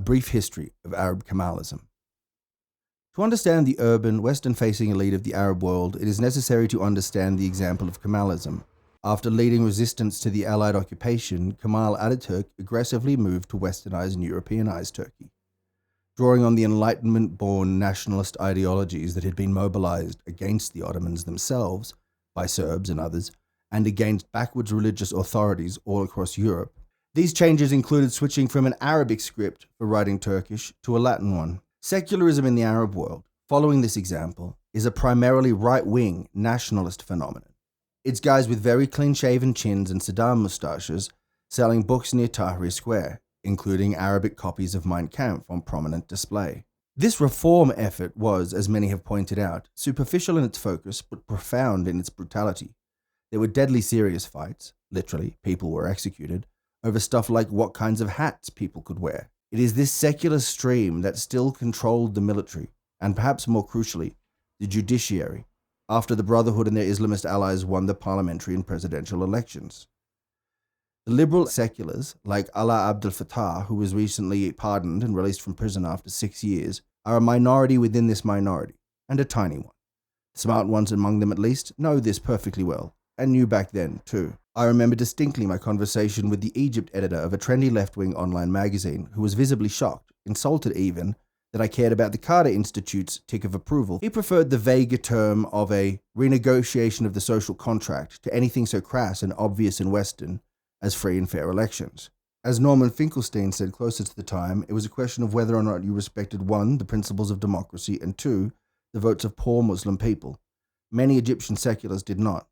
brief history of Arab Kemalism. To understand the urban, western-facing elite of the Arab world, it is necessary to understand the example of Kemalism. After leading resistance to the Allied occupation, Kemal Ataturk aggressively moved to westernize and Europeanize Turkey. Drawing on the Enlightenment-born nationalist ideologies that had been mobilized against the Ottomans themselves by Serbs and others, and against backwards religious authorities all across Europe, these changes included switching from an Arabic script for writing Turkish to a Latin one. Secularism in the Arab world, following this example, is a primarily right-wing nationalist phenomenon. It's guys with very clean-shaven chins and Saddam mustaches selling books near Tahrir Square, including Arabic copies of Mein Kampf on prominent display. This reform effort was, as many have pointed out, superficial in its focus but profound in its brutality. There were deadly serious fights, literally, people were executed, over stuff like what kinds of hats people could wear. It is this secular stream that still controlled the military, and perhaps more crucially, the judiciary, after the Brotherhood and their Islamist allies won the parliamentary and presidential elections. The liberal seculars, like Alaa Abdel Fattah, who was recently pardoned and released from prison after 6 years, are a minority within this minority, and a tiny one. The smart ones among them at least know this perfectly well, and knew back then too. I remember distinctly my conversation with the Egypt editor of a trendy left-wing online magazine, who was visibly shocked, insulted even, that I cared about the Carter Institute's tick of approval. He preferred the vaguer term of a renegotiation of the social contract to anything so crass and obvious and Western as free and fair elections. As Norman Finkelstein said closer to the time, it was a question of whether or not you respected 1, the principles of democracy, and 2, the votes of poor Muslim people. Many Egyptian seculars did not.